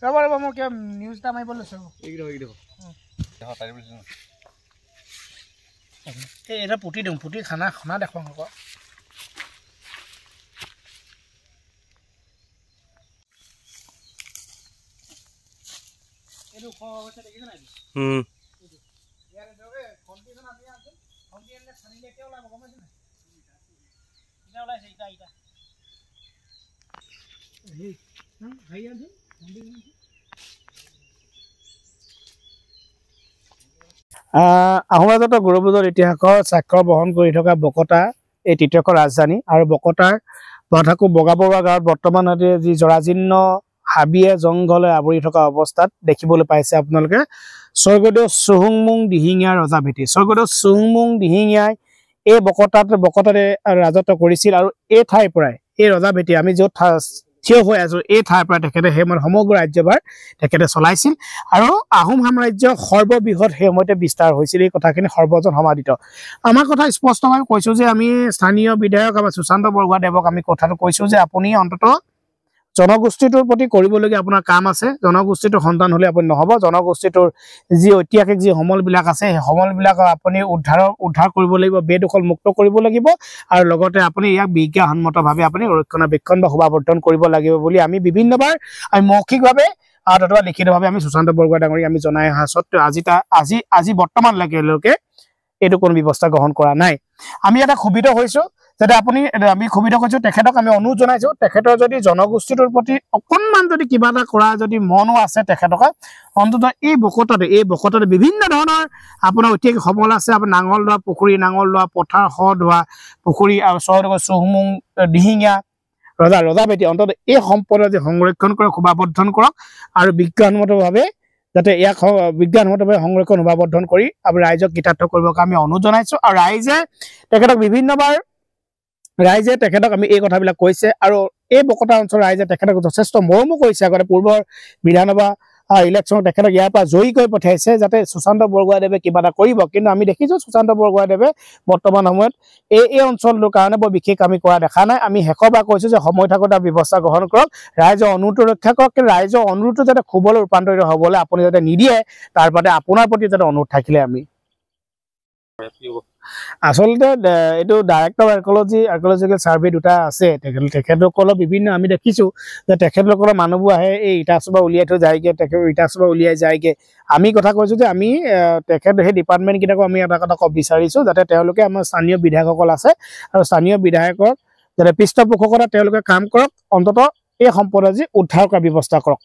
ৰ'বা মই কিয় নিউজ এটা মাৰিব লৈছোঁ এটা পুতি দিওঁ পুতি খানা খানা দেখুৱাওঁ আকৌ এইটো দেখিছে নাই আহোম ৰাজত্ব গৌৰৱোজ্জ্বল ইতিহাসৰ স্বাক্ষৰ বহন কৰি থকা বকতা এই তৃতীয়খন ৰাজধানী আৰু বকতাৰ বাধাকো বগাবৰুৱা গাঁৱত বৰ্তমান যি জৰাজীৰ্ণ হাবিয়ে জংঘলে আৱৰি থকা অৱস্থাত দেখিবলৈ পাইছে আপোনালোকে স্বৰ্গদেউ চুহুংমুং দিহিঙীয়াৰ ৰজাভেটি স্বৰ্গদেউ চুহুংমুং দিহিঙীয়াই এই বকতাতে ৰাজত্ব কৰিছিল আৰু এই ঠাইৰ পৰাই এই ৰজাভেটি আমি য'ত থিয় হৈ আছো এই ঠাইৰ পৰা তেখেতে সেই সময়ত সমগ্ৰ ৰাজ্যভাৰ তেখেতে চলাইছিল আৰু আহোম সাম্ৰাজ্য সৰ্ববৃহৎ সেই সময়তে বিস্তাৰ হৈছিল এই কথাখিনি সৰ্বজন সমাদিত আমাৰ কথা স্পষ্টভাৱে কৈছো যে আমি স্থানীয় বিধায়ক আমাৰ সুশান্ত বৰগোহাঁইদেৱক আমি কথাটো কৈছো যে আপুনি অন্ততঃ জনগোষ্ঠীটোৰ প্ৰতি কৰিবলগীয়া আপোনাৰ কাম আছে জনগোষ্ঠীটোৰ সন্তান হলে আপুনি নহব জনগোষ্ঠীটোৰ যি ঐতিহাসিক যি সমলবিলাক আছে সেই সমলবিলাক আপুনি উদ্ধাৰ কৰিব লাগিব বেদখল মুক্ত কৰিব লাগিব আৰু লগতে আপুনি ইয়াক বিজ্ঞানসন্মতভাৱে আপুনি ৰক্ষণাবেক্ষণ বা শোভাবৰ্ধন কৰিব লাগিব বুলি আমি বিভিন্নবাৰ আমি মৌখিকভাৱে অথবা লিখিতভাৱে আমি সুশান্ত বৰগোহাঁই ডাঙৰীক আমি জনাই অহা সত্ত্বেও আজি বৰ্তমানলৈকে এইটো কোনো ব্যৱস্থা গ্ৰহণ কৰা নাই আমি এটা ক্ষুভিত হৈছো যাতে আমি ক্ষুভিত কৈছো তেখেতক আমি অনুৰোধ জনাইছো তেখেতৰ যদি জনগোষ্ঠীটোৰ প্ৰতি অকণমান যদি কিবা এটা কৰা যদি মনো আছে তেখেতক অন্ততঃ এই বকতাতে বিভিন্ন ধৰণৰ আপোনাৰ ঐতিহাসিক সমল আছে আপোনাৰ নাঙল লোৱা পুখুৰী নাঙল লোৱা পথাৰ ধোৱা পুখুৰী আৰু স্বৰ্গদেউ চুহুংমুং দিহিঙীয়া ৰজাভেটি অন্ততঃ এই সম্পদ যে সংৰক্ষণ কৰক শোভাবৰ্ধন কৰক আৰু বিজ্ঞানসন্মতভাৱে যাতে ইয়াক বিজ্ঞানসন্মতভাৱে সংৰক্ষণ শোভাবৰ্ধন কৰি আমি ৰাইজক কৃতাৰ্থ কৰিবৰ কাৰণে আমি অনুৰোধ জনাইছো আৰু ৰাইজে তেখেতক আমি এই কথাবিলাক কৈছে আৰু এই বকতা অঞ্চলৰ ৰাইজে তেখেতক যথেষ্ট মৰমো কৰিছে আগতে পূৰ্বৰ বিধানসভা ইলেকশ্যনত তেখেতক ইয়াৰ পৰা জয়ী কৰি পঠাইছে যাতে সুশান্ত বৰগোহাঁইদেৱে কিবা এটা কৰিব কিন্তু আমি দেখিছো সুশান্ত বৰগোহাঁইদেৱে বৰ্তমান সময়ত এই অঞ্চলটোৰ কাৰণে বৰ বিশেষ আমি কৰা দেখা নাই আমি শেষৰবাৰ কৈছো যে সময় থাকোতে ব্যৱস্থা গ্ৰহণ কৰক ৰাইজৰ অনুৰোধ ৰক্ষা কৰক কিন্তু ৰাইজৰ অনুৰোধটো যাতে খুবলৈ ৰূপান্তৰিত হ'বলৈ আপুনি যাতে নিদিয়ে তাৰ বাবে আপোনাৰ প্ৰতি যাতে অনুৰোধ থাকিলে আমি আসলতে এইটো ডাইৰেক্টৰ আৰ্কিঅলজিকেল সাৰ্ভে দুটা আছে তেখেতসকলৰ বিভিন্ন আমি দেখিছো যে তেখেতসকলৰ মানুহবোৰ আহে এই ইটাচবা উলিয়াই থৈ যায়গে ইটাচবা উলিয়াই যায়গে আমি কথা কৈছো যে আমি তেখেত সেই ডিপাৰ্টমেণ্ট কিটাকো আমি এটা কথা কব বিচাৰিছো যাতে তেওঁলোকে আমাৰ স্থানীয় বিধায়কসকল আছে আৰু স্থানীয় বিধায়কৰ যাতে পৃষ্ঠপোষকতা তেওঁলোকে কাম কৰক অন্ততঃ এই সম্পদ আজি উদ্ধাৰ কৰাৰ ব্যৱস্থা কৰক